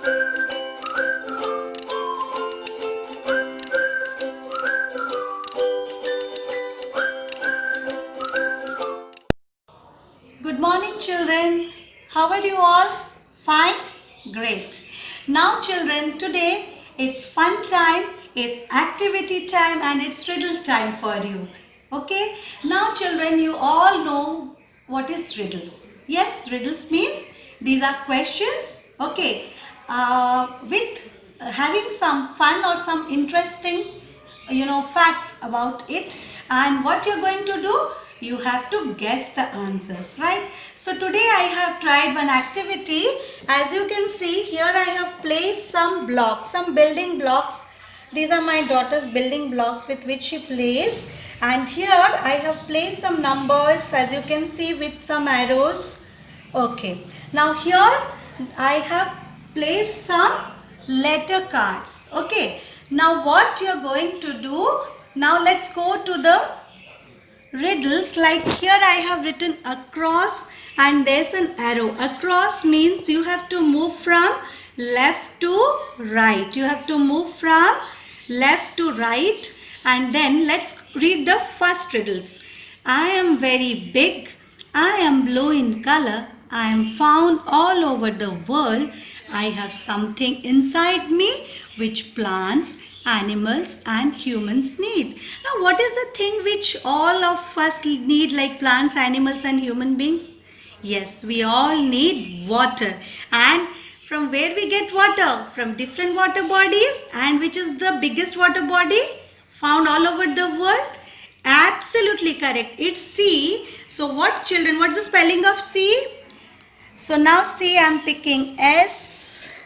Good morning, children. How are you all? Fine? Great. Now, children, today it's fun time, it's activity time, and it's riddle time for you. Okay? Now, children, you all know what is riddles. Yes, riddles means these are questions. Okay? With having some fun or some interesting facts about it, and what you're going to do, you have to guess the answers, right? So today I have tried one activity. As you can see here, I have placed some blocks, some building blocks. These are my daughter's building blocks with which she plays, and here I have placed some numbers, as you can see, with some arrows. Okay, now here I have placed some letter cards. Okay, now what you're going to do, now let's go to the riddles. Like here I have written across and there's an arrow. Across means you have to move from left to right. You have to move from left to right. And then let's read the first riddles. I am very big. I am blue in color. I am found all over the world. I have something inside me which plants, animals and humans need. Now what is the thing which all of us need, like plants, animals and human beings? Yes, we all need water. And from where we get water? From different water bodies. And which is the biggest water body found all over the world? Absolutely correct. It's sea. So what, children, what's the spelling of sea? So now see, I am picking S,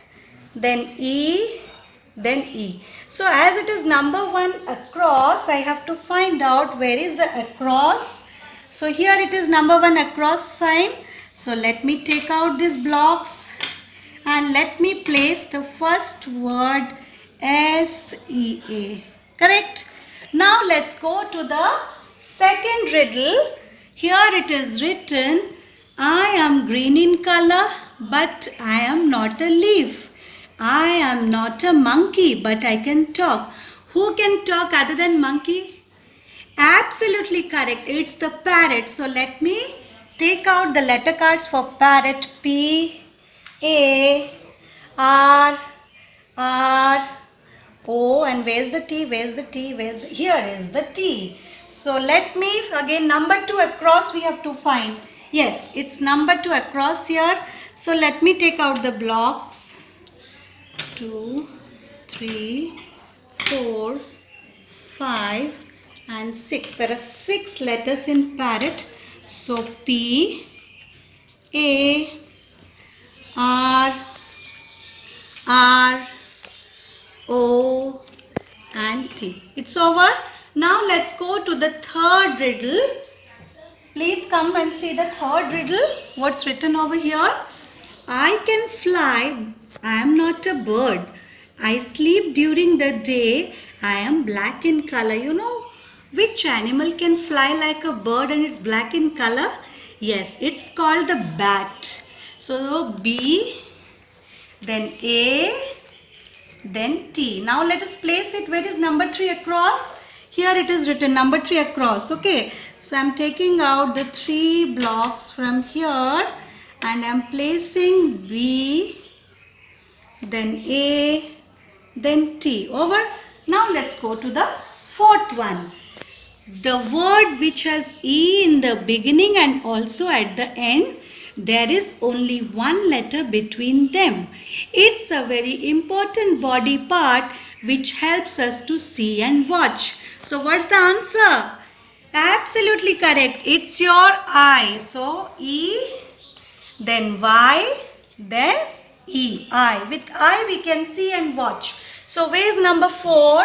then E, then E. So as it is number 1 across, I have to find out where is the across. So here it is number 1 across sign. So let me take out these blocks and let me place the first word S-E-A. Correct? Now let's go to the second riddle. Here it is written, I am green in color, but I am not a leaf. I am not a monkey, but I can talk. Who can talk other than monkey? Absolutely correct. It's the parrot. So let me take out the letter cards for parrot. P, A, R, R, O, and where's the T? Where's the T? Here is the T. So let me again, number 2 across we have to find. Yes, it's number 2 across here. So let me take out the blocks. 2, 3, 4, 5 and 6. There are 6 letters in parrot. So P, A, R, R, O and T. It's over. Now let's go to the third riddle. Please come and see the third riddle. What's written over here? I can fly. I am not a bird. I sleep during the day. I am black in color. You know which animal can fly like a bird and it's black in color? Yes, it's called the bat. So B, then A, then T. Now let us place it. Where is number 3 across? Here it is written number 3 across. Okay. So I am taking out the 3 blocks from here and I am placing B, then A, then T. Over. Now let's go to the fourth one. The word which has E in the beginning and also at the end, there is only one letter between them. It's a very important body part which helps us to see and watch. So what's the answer? Absolutely correct. It's your eye. So E, then Y, then E. Eye. With eye we can see and watch. So where's number 4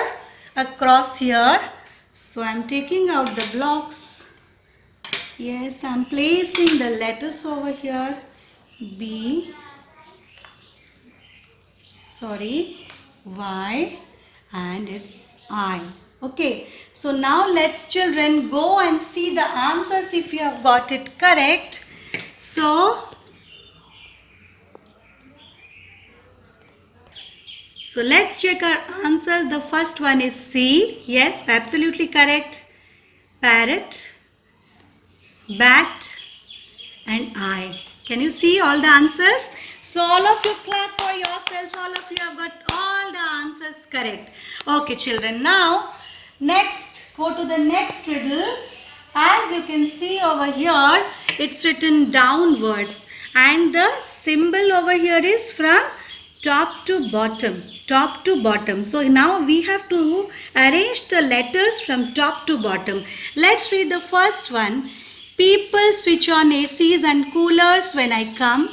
across here? So I'm taking out the blocks. Yes, I'm placing the letters over here. B, Y, and it's I. Okay, so now let's, children, go and see the answers if you have got it correct. So So let's check our answers. The first one is C. Yes, absolutely correct. Parrot, bat and I. Can you see all the answers? So all of you clap for yourselves. All of you have got all the answers correct. Okay children, now next go to the next riddle. As you can see over here, it's written downwards and the symbol over here is from top to bottom. Top to bottom. So now we have to arrange the letters from top to bottom. Let's read the first one. People switch on ACs and coolers when I come.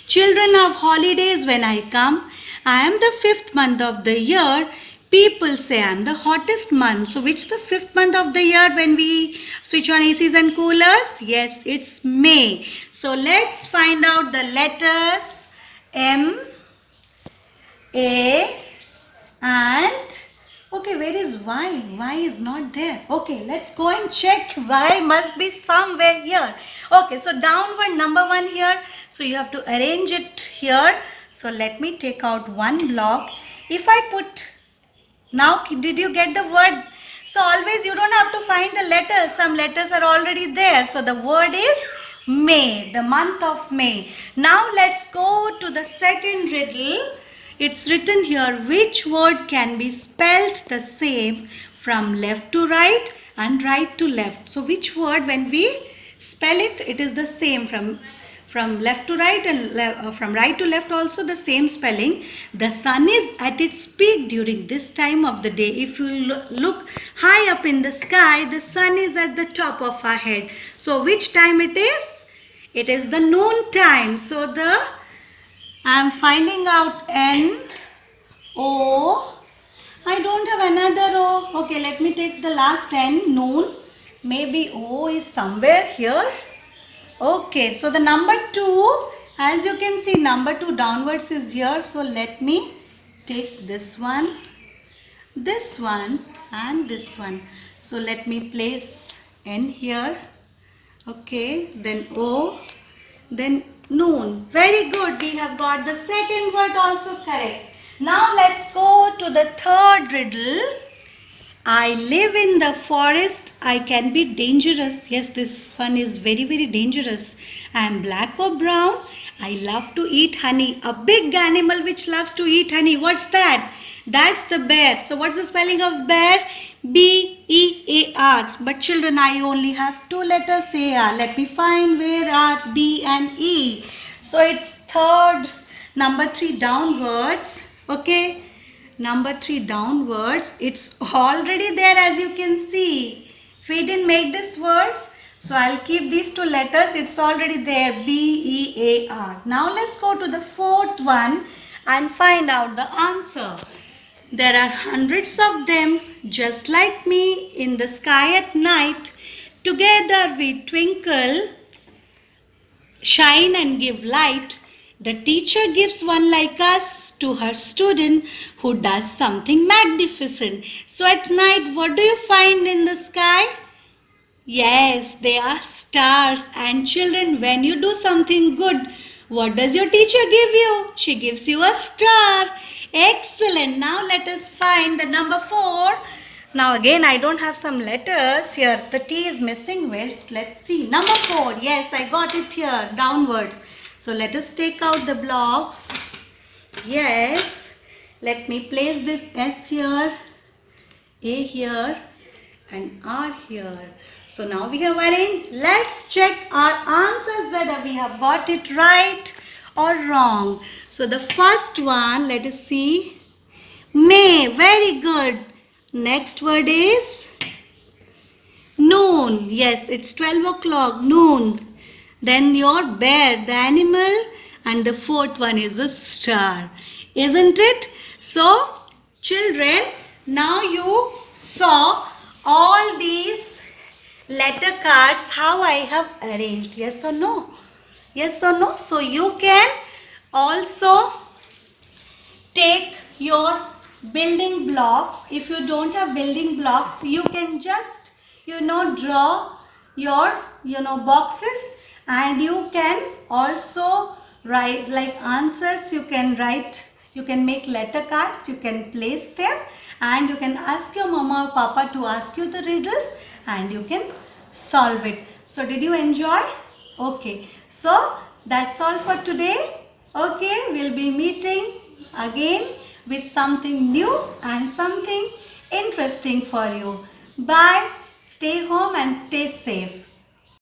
Children have holidays when I come. I am the 5th month of the year. People say I am the hottest month. So which is the 5th month of the year when we switch on ACs and coolers? Yes, it's May. So let's find out the letters M, A and okay, where is Y? Y is not there. Okay, let's go and check. Y must be somewhere here. Okay, so downward number 1 here. So you have to arrange it here. So let me take out one block. If I put, now did you get the word? So always you don't have to find the letters. Some letters are already there. So the word is May, the month of May. Now let's go to the second riddle. It's written here, which word can be spelled the same from left to right and right to left. So which word, when we spell it, it is the same from left to right and from right to left also the same spelling. The sun is at its peak during this time of the day. If you look high up in the sky, the sun is at the top of our head. So which time it is? It is the noon time. So I am finding out N, O. I don't have another O. Okay, let me take the last N, noon. Maybe O is somewhere here. Okay, so the number 2, as you can see, number 2 downwards is here. So let me take this one and this one. So let me place N here. Okay, then O, then noon. Very good. We have got the second word also correct. Now let's go to the third riddle. I live in the forest. I can be dangerous. Yes, this one is very, very dangerous. I am black or brown. I love to eat honey. A big animal which loves to eat honey. What's that? That's the bear. So what's the spelling of bear? B-E-A-R. But children, I only have 2 letters A-R. Let me find where are B and E. So it's third, number 3 downwards. Okay. Number 3 downwards. It's already there, as you can see. If we didn't make these words, so I'll keep these 2 letters. It's already there. B-E-A-R. Now let's go to the fourth one and find out the answer. There are hundreds of them, just like me, in the sky at night. Together we twinkle, shine and give light. The teacher gives one like us to her student who does something magnificent. So at night, what do you find in the sky? Yes, they are stars. And children, when you do something good, what does your teacher give you? She gives you a star. Excellent. Now let us find the number 4. Now again, I don't have some letters here. The T is missing. Let's see. Number 4. Yes, I got it here. Downwards. So let us take out the blocks. Yes. Let me place this S here, A here and R here. So now we have arranged. Let's check our answers whether we have got it right or wrong. So the first one, let us see. May. Very good. Next word is noon. Yes, it's 12 o'clock. Noon. Then your bear, the animal, and the fourth one is the star. Isn't it? So, children, now you saw all these letter cards, how I have arranged. Yes or no? Yes or no? So, you can also take your building blocks. If you don't have building blocks, you can just, draw your, boxes. And you can also write like answers. You can write You can make letter cards, you can place them, and you can ask your mama or papa to ask you the riddles and you can solve it. So did you enjoy? Okay, so that's all for today. Okay, we'll be meeting again with something new and something interesting for you. Bye. Stay home and stay safe.